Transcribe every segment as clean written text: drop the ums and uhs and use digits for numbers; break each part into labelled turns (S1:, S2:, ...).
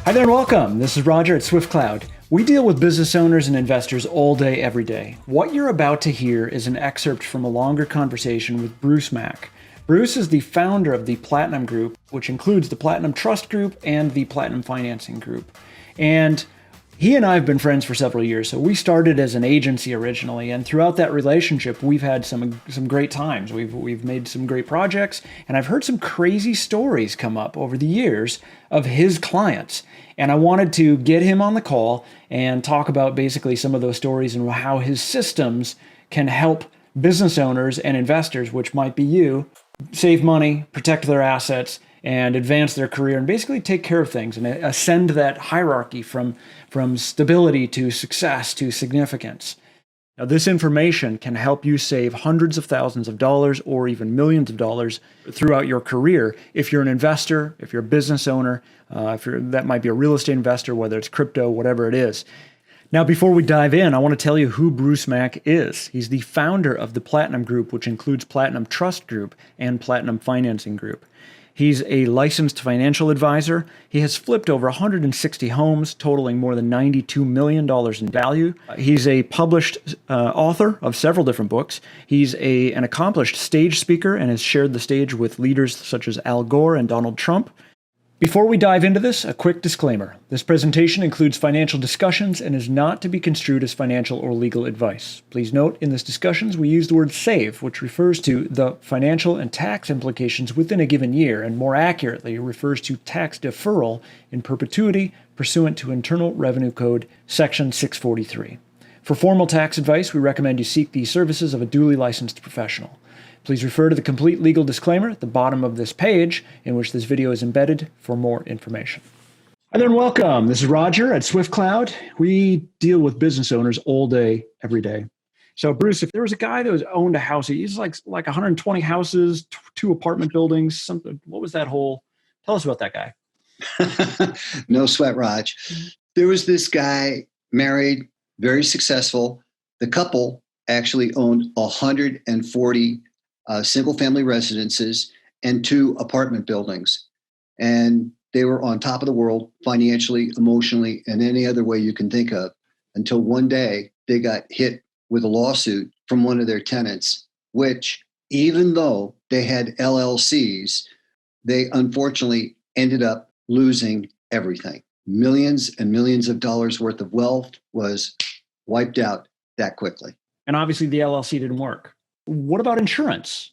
S1: Hi there and welcome. This is Roger at SwiftCloud. We deal with business owners and investors all day, every day. What you're about to hear is an excerpt from a longer conversation with Bruce Mack. Bruce is the founder of the Platinum Group, which includes the Platinum Trust Group and the Platinum Financing Group. And he and I have been friends for several years. So we started as an agency originally, and throughout that relationship, we've had some great times. We've made some great projects, and I've heard some crazy stories come up over the years of his clients. And I wanted to get him on the call and talk about basically some of those stories and how his systems can help business owners and investors, which might be you, save money, protect their assets, and advance their career and basically take care of things and ascend that hierarchy from stability to success to significance. Now, this information can help you save hundreds of thousands of dollars or even millions of dollars throughout your career if you're an investor, if you're a business owner, that might be a real estate investor, whether it's crypto, whatever it is. Now, before we dive in, I want to tell you who Bruce Mack is. He's the founder of the Platinum Group, which includes Platinum Trust Group and Platinum Financing Group. He's a licensed financial advisor. He has flipped over 160 homes, totaling more than $92 million in value. He's a published author of several different books. He's an accomplished stage speaker and has shared the stage with leaders such as Al Gore and Donald Trump. Before we dive into this, a quick disclaimer. This presentation includes financial discussions and is not to be construed as financial or legal advice. Please note, in this discussions, we use the word save, which refers to the financial and tax implications within a given year, and more accurately refers to tax deferral in perpetuity pursuant to Internal Revenue Code Section 643. For formal tax advice, we recommend you seek the services of a duly licensed professional. Please refer to the complete legal disclaimer at the bottom of this page in which this video is embedded for more information. Hi there and welcome. This is Roger at SwiftCloud. We deal with business owners all day, every day. So Bruce, if there was a guy that owned a house, he's like 120 houses, two apartment buildings, something. What was that whole? Tell us about that guy.
S2: No sweat, Raj. There was this guy, married, very successful. The couple actually owned 140 single-family residences and two apartment buildings. And they were on top of the world financially, emotionally, and any other way you can think of, until one day they got hit with a lawsuit from one of their tenants, which, even though they had LLCs, they unfortunately ended up losing everything. Millions and millions of dollars worth of wealth was wiped out that quickly.
S1: And obviously the LLC didn't work. What about insurance?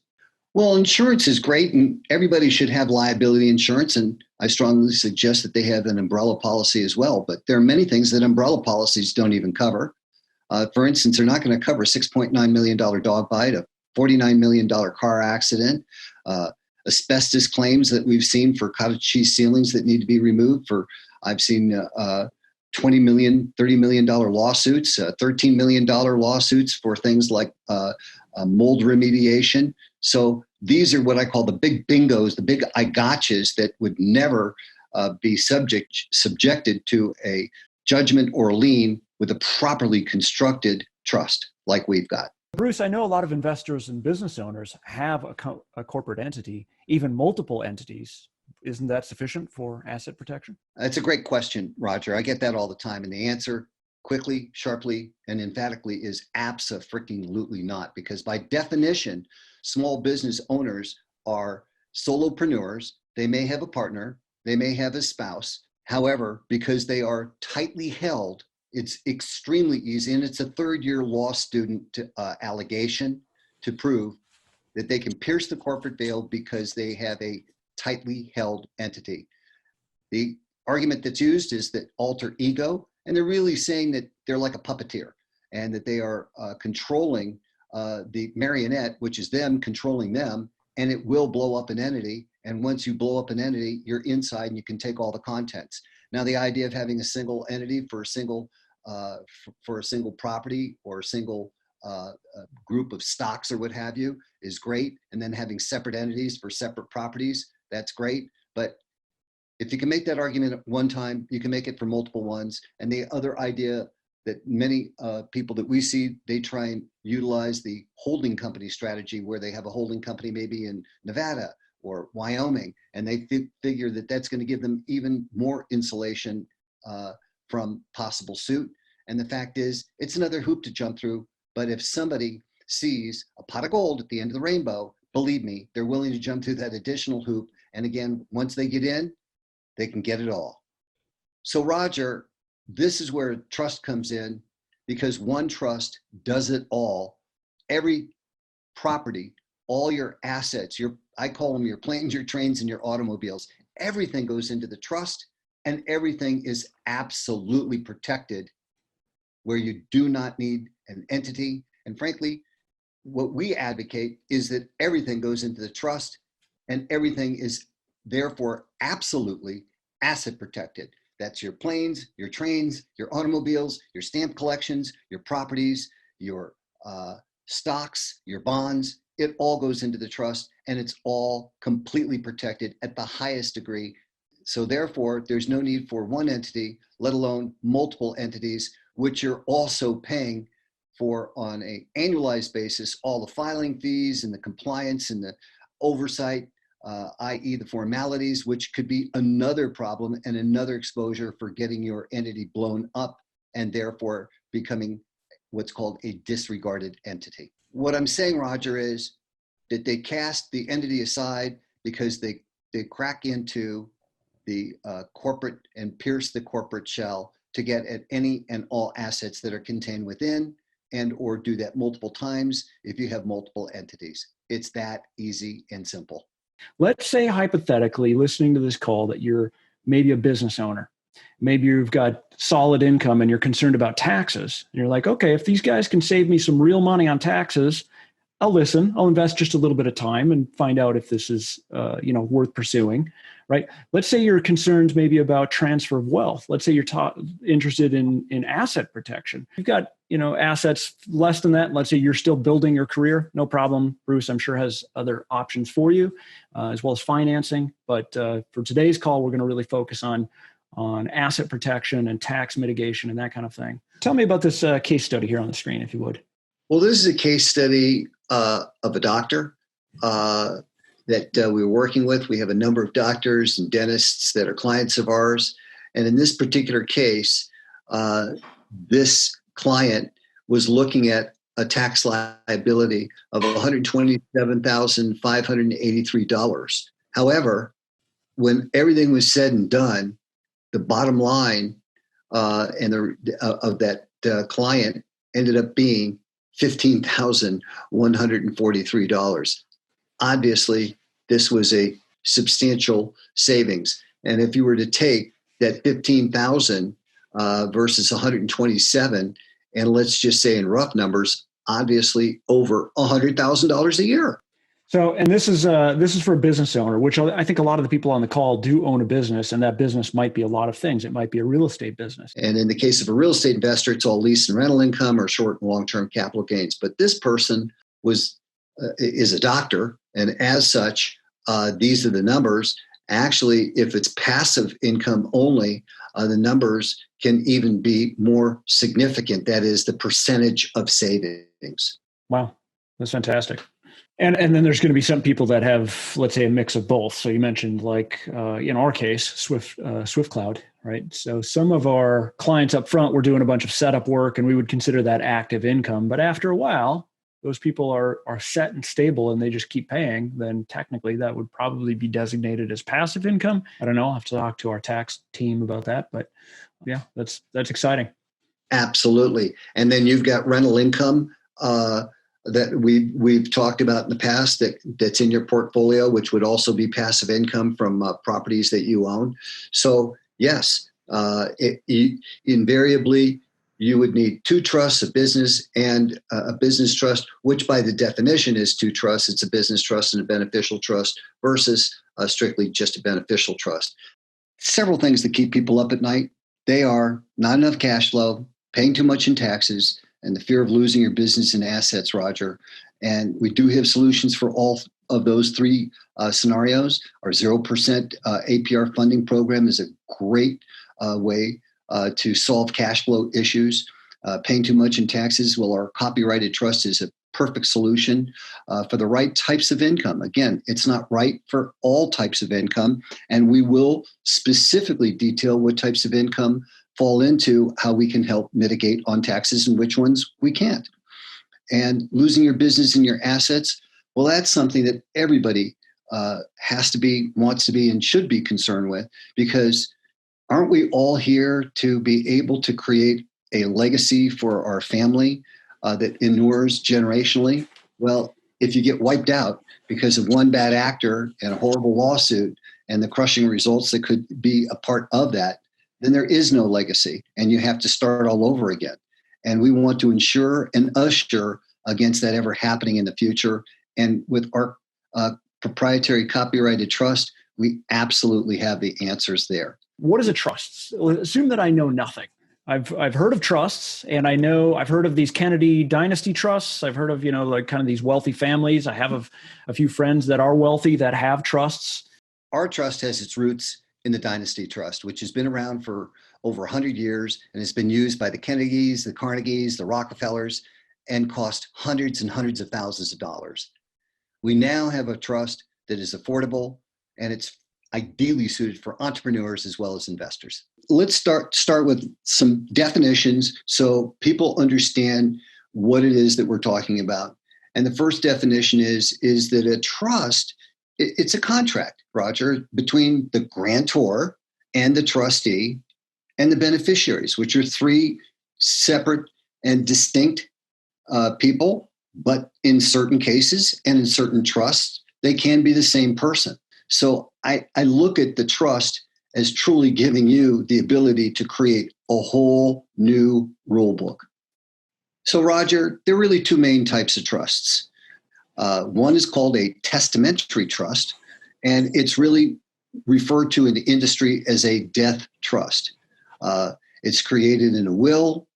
S2: Well, insurance is great, and everybody should have liability insurance. And I strongly suggest that they have an umbrella policy as well. But there are many things that umbrella policies don't even cover. For instance, they're not going to cover a $6.9 million dog bite, a $49 million car accident, asbestos claims that we've seen for cottage cheese ceilings that need to be removed. I've seen $20 million, $30 million lawsuits, $13 million lawsuits for things like mold remediation. So these are what I call the big bingos, the big I gotchas that would never be subjected to a judgment or lien with a properly constructed trust like we've got.
S1: Bruce, I know a lot of investors and business owners have a corporate entity, even multiple entities. Isn't that sufficient for asset protection?
S2: That's a great question, Roger. I get that all the time. And the answer, quickly, sharply, and emphatically, is abso-freaking-lutely not. Because by definition, small business owners are solopreneurs. They may have a partner. They may have a spouse. However, because they are tightly held, it's extremely easy. And it's a third-year law student allegation to prove that they can pierce the corporate veil because they have a tightly held entity. The argument that's used is that alter ego, and they're really saying that they're like a puppeteer and that they are controlling the marionette, which is them controlling them, and it will blow up an entity. And once you blow up an entity, you're inside and you can take all the contents. Now, the idea of having a single entity for a single property or a single group of stocks or what have you is great. And then having separate entities for separate properties, that's great. But if you can make that argument at one time, you can make it for multiple ones. And the other idea that many people that we see, they try and utilize the holding company strategy where they have a holding company maybe in Nevada or Wyoming, and they figure that that's going to give them even more insulation from possible suit. And the fact is, it's another hoop to jump through. But if somebody sees a pot of gold at the end of the rainbow, believe me, they're willing to jump through that additional hoop. And again, once they get in, they can get it all. So Roger, this is where trust comes in, because one trust does it all. Every property, all your assets, I call them your planes, your trains, and your automobiles, everything goes into the trust, and everything is absolutely protected, where you do not need an entity. And frankly, what we advocate is that everything goes into the trust, and everything is therefore absolutely asset protected. That's your planes, your trains, your automobiles, your stamp collections, your properties, your stocks, your bonds. It all goes into the trust, and it's all completely protected at the highest degree. So therefore, there's no need for one entity, let alone multiple entities, which you're also paying for on an annualized basis, all the filing fees and the compliance and the oversight, i.e. the formalities, which could be another problem and another exposure for getting your entity blown up and therefore becoming what's called a disregarded entity. What I'm saying, Roger, is that they cast the entity aside because they crack into the corporate and pierce the corporate shell to get at any and all assets that are contained within, and or do that multiple times if you have multiple entities. It's that easy and simple.
S1: Let's say hypothetically, listening to this call, that you're maybe a business owner. Maybe you've got solid income and you're concerned about taxes. And you're like, okay, if these guys can save me some real money on taxes, I'll listen. I'll invest just a little bit of time and find out if this is, worth pursuing, right? Let's say you're concerned maybe about transfer of wealth. Let's say you're interested in asset protection. You've got, assets less than that. Let's say you're still building your career. No problem. Bruce, I'm sure, has other options for you, as well as financing. But for today's call, we're going to really focus on asset protection and tax mitigation and that kind of thing. Tell me about this case study here on the screen, if you would.
S2: Well, this is a case study of a doctor that we were working with. We have a number of doctors and dentists that are clients of ours. And in this particular case, this client was looking at a tax liability of $127,583. However, when everything was said and done, the bottom line of that client ended up being $15,143. Obviously, this was a substantial savings. And if you were to take that 15,000 versus 127, and let's just say in rough numbers, obviously over $100,000 a year.
S1: So, and this is for a business owner, which I think a lot of the people on the call do own a business, and that business might be a lot of things. It might be a real estate business.
S2: And in the case of a real estate investor, it's all lease and rental income or short and long-term capital gains. But this person is a doctor, and as such, these are the numbers. Actually, if it's passive income only, the numbers can even be more significant. That is the percentage of savings.
S1: Wow, that's fantastic. And then there's going to be some people that have, let's say, a mix of both. So you mentioned, like in our case, Swift Cloud, right? So some of our clients up front were doing a bunch of setup work, and we would consider that active income. But after a while, those people are set and stable, and they just keep paying. Then technically, that would probably be designated as passive income. I don't know. I'll have to talk to our tax team about that. But yeah, that's exciting.
S2: Absolutely. And then you've got rental income that we've talked about in the past that's in your portfolio, which would also be passive income from properties that you own. So yes, invariably you would need two trusts, a business and a business trust, which by the definition is two trusts. It's a business trust and a beneficial trust versus strictly just a beneficial trust. Several things that keep people up at night. They are not enough cash flow, paying too much in taxes, and the fear of losing your business and assets, Roger. And we do have solutions for all of those three scenarios. Our 0% APR funding program is a great way to solve cash flow issues. Paying too much in taxes, well, our copyrighted trust is a perfect solution for the right types of income. Again, it's not right for all types of income, and we will specifically detail what types of income fall into how we can help mitigate on taxes and which ones we can't. And losing your business and your assets, well, that's something that everybody has to be, wants to be, and should be concerned with, because aren't we all here to be able to create a legacy for our family that endures generationally? Well, if you get wiped out because of one bad actor and a horrible lawsuit and the crushing results that could be a part of that, then there is no legacy and you have to start all over again. And we want to ensure and assure against that ever happening in the future. And with our proprietary copyrighted trust, we absolutely have the answers there.
S1: What is a trust? Assume that I know nothing. I've heard of trusts, and I've heard of these Kennedy dynasty trusts. I've heard of, like kind of these wealthy families. I have a few friends that are wealthy that have trusts.
S2: Our trust has its roots in the dynasty trust, which has been around for over 100 years and has been used by the Kennedys, the Carnegies, the Rockefellers, and cost hundreds and hundreds of thousands of dollars. We now have a trust that is affordable, and it's ideally suited for entrepreneurs as well as investors. Let's start with some definitions so people understand what it is that we're talking about. And the first definition is that a trust, it's a contract, Roger, between the grantor and the trustee and the beneficiaries, which are three separate and distinct people, but in certain cases and in certain trusts, they can be the same person. So I look at the trust as truly giving you the ability to create a whole new rule book. So Roger, there are really two main types of trusts. One is called a testamentary trust, and it's really referred to in the industry as a death trust. It's created in a will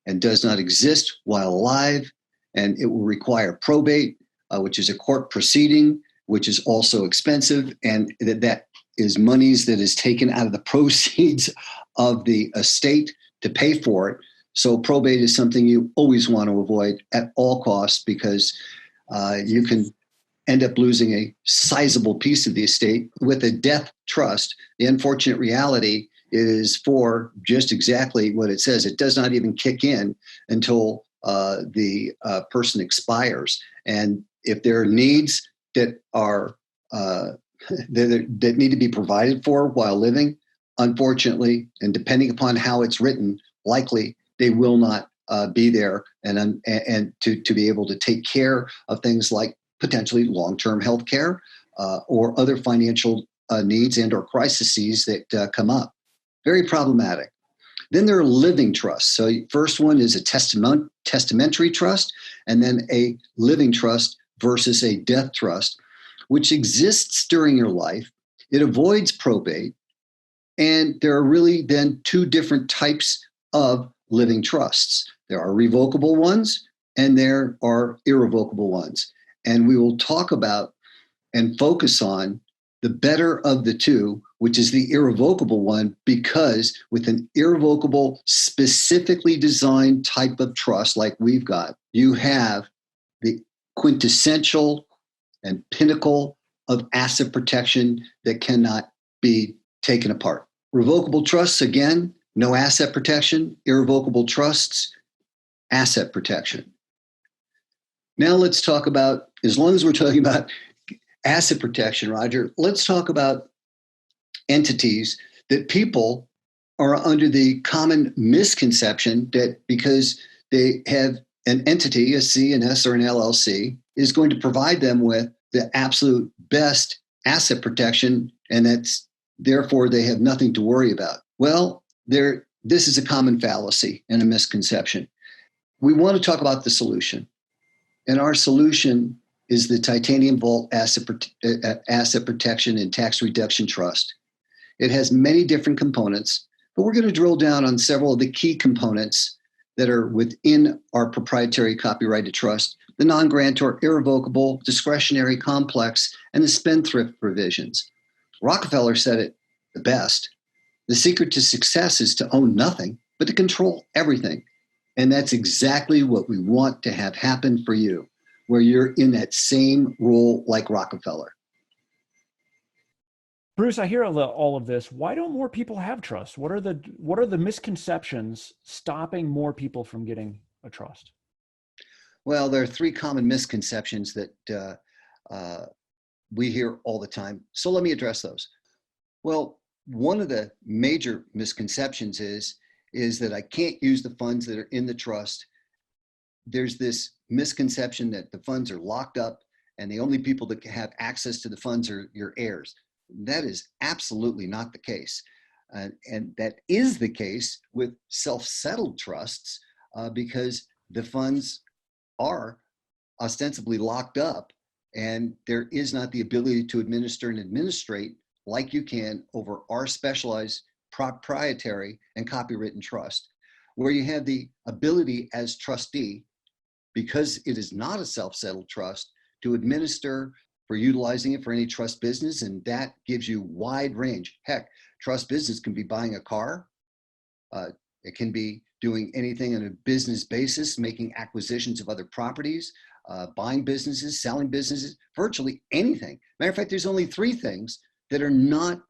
S2: and does not exist while alive, and it will require probate, which is a court proceeding, which is also expensive, and that is monies that is taken out of the proceeds of the estate to pay for it. So probate is something you always want to avoid at all costs, because you can end up losing a sizable piece of the estate. With a death trust, the unfortunate reality is for just exactly what it says. It does not even kick in until the person expires. And if there are needs that are that need to be provided for while living, unfortunately, and depending upon how it's written, likely they will not be there and to be able to take care of things like potentially long-term health care or other financial needs and or crises that come up. Very problematic. Then there are living trusts. So first one is a testamentary trust, and then a living trust versus a death trust, which exists during your life. It avoids probate. And there are really then two different types of living trusts. There are revocable ones and there are irrevocable ones. And we will talk about and focus on the better of the two, which is the irrevocable one, because with an irrevocable, specifically designed type of trust like we've got, you have the quintessential and pinnacle of asset protection that cannot be taken apart. Revocable trusts, again, no asset protection. Irrevocable trusts, asset protection. Now let's talk about, as long as we're talking about asset protection, Roger, let's talk about entities that people are under the common misconception that because they have an entity, a C, an S, or an LLC, is going to provide them with the absolute best asset protection, and that's therefore they have nothing to worry about. Well, this is a common fallacy and a misconception. We want to talk about the solution, and our solution is the Titanium Vault Asset Protection and Tax Reduction Trust. It has many different components, but we're going to drill down on several of the key components that are within our proprietary copyrighted trust: the non-grantor, irrevocable, discretionary, complex, and the spendthrift provisions. Rockefeller said it the best: the secret to success is to own nothing, but to control everything. And that's exactly what we want to have happen for you. where you're in that same role like Rockefeller.
S1: Bruce, I hear all of this. Why don't more people have trust? What are the misconceptions stopping more people from getting a trust?
S2: Well, there are three common misconceptions that we hear all the time. So let me address those. Well, one of the major misconceptions is that I can't use the funds that are in the trust. There's this misconception that the funds are locked up and the only people that have access to the funds are your heirs. That is absolutely not the case. And that is the case with self-settled trusts because the funds are ostensibly locked up and there is not the ability to administer and administrate like you can over our specialized proprietary and copywritten trust, where you have the ability as trustee, because it is not a self-settled trust, to administer for utilizing it for any trust business. And that gives you wide range. Heck, trust business can be buying a car. It can be doing anything on a business basis, making acquisitions of other properties, buying businesses, selling businesses, virtually anything. Matter of fact, there's only three things that are not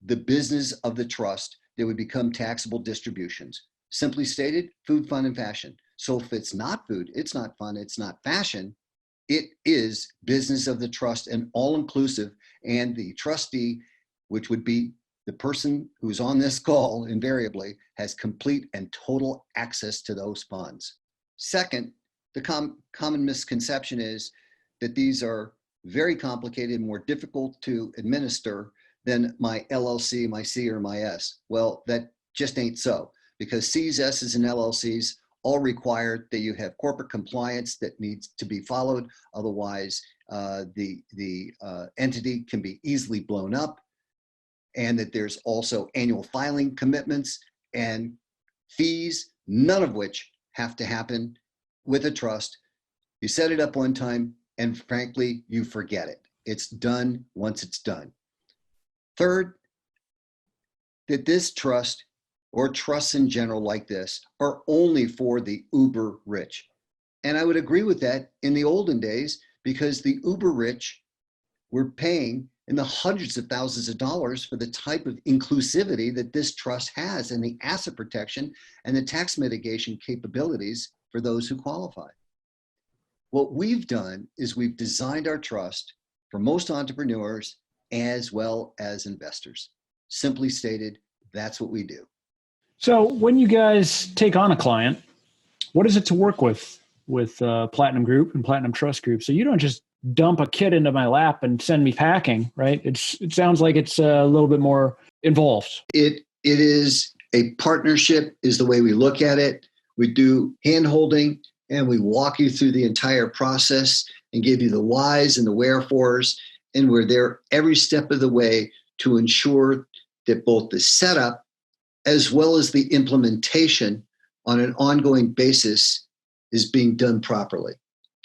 S2: the business of the trust that would become taxable distributions. Simply stated, food, fun, and fashion. So if it's not food, it's not fun, it's not fashion, it is business of the trust and all inclusive. And the trustee, which would be the person who's on this call invariably, has complete and total access to those funds. Second, the common misconception is that these are very complicated, more difficult to administer than my LLC, my C, or my S. Well, that just ain't so, because C's, S's, and LLCs all require that you have corporate compliance that needs to be followed. Otherwise, the entity can be easily blown up, and that there's also annual filing commitments and fees, none of which have to happen with a trust. You set it up one time, and frankly, you forget it. It's done once it's done. Third, that this trust or trusts in general like this are only for the uber rich. And I would agree with that in the olden days, because the uber rich were paying in the hundreds of thousands of dollars for the type of inclusivity that this trust has, and the asset protection and the tax mitigation capabilities for those who qualify. What we've done is we've designed our trust for most entrepreneurs as well as investors. Simply stated, that's what we do.
S1: So when you guys take on a client, what is it to work with Platinum Group and Platinum Trust Group? So you don't just dump a kit into my lap and send me packing, right? It sounds like it's a little bit more involved.
S2: It is a partnership is the way we look at it. We do hand-holding and we walk you through the entire process and give you the whys and the wherefores. And we're there every step of the way to ensure that both the setup as well as the implementation on an ongoing basis is being done properly.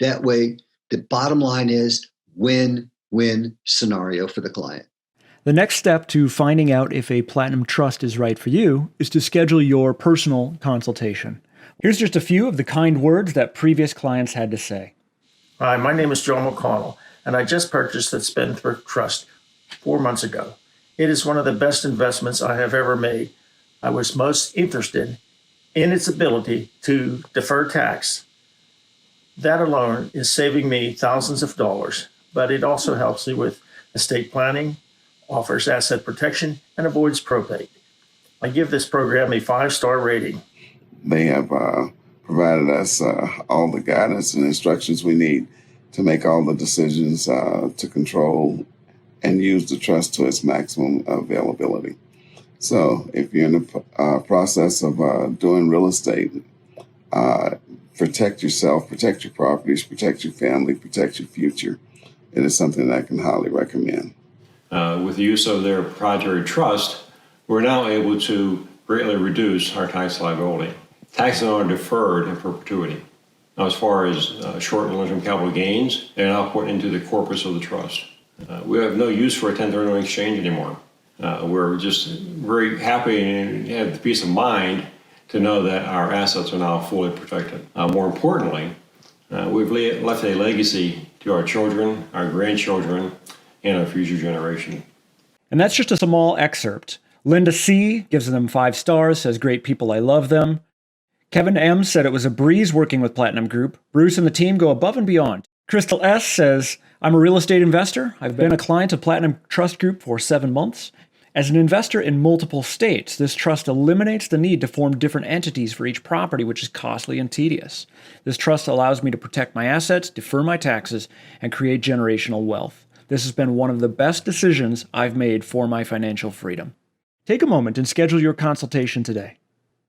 S2: That way, the bottom line is win-win scenario for the client.
S1: The next step to finding out if a Platinum Trust is right for you is to schedule your personal consultation. Here's just a few of the kind words that previous clients had to say.
S3: Hi, my name is Joe McConnell, and I just purchased the Spendthrift Trust 4 months ago. It is one of the best investments I have ever made. I was most interested in its ability to defer tax. That alone is saving me thousands of dollars, but it also helps me with estate planning, offers asset protection, and avoids probate. I give this program a 5-star rating.
S4: They have provided us all the guidance and instructions we need to make all the decisions to control and use the trust to its maximum availability. So if you're in the process of doing real estate, protect yourself, protect your properties, protect your family, protect your future. It is something that I can highly recommend.
S5: With the use of their proprietary trust, we're now able to greatly reduce our tax liability. Taxes are deferred in perpetuity. Now, as far as short and long-term capital gains, they're now put into the corpus of the trust. We have no use for a 1031 exchange anymore. We're just very happy and have the peace of mind to know that our assets are now fully protected. More importantly, Left a legacy to our children, our grandchildren, and our future generation.
S1: And that's just a small excerpt. Linda C. gives them 5 stars, says, "Great people, I love them." Kevin M. said it was a breeze working with Platinum Group. Bruce and the team go above and beyond. Crystal S. says, "I'm a real estate investor. I've been a client of Platinum Trust Group for 7 months. As an investor in multiple states, this trust eliminates the need to form different entities for each property, which is costly and tedious. This trust allows me to protect my assets, defer my taxes, and create generational wealth. This has been one of the best decisions I've made for my financial freedom." Take a moment and schedule your consultation today.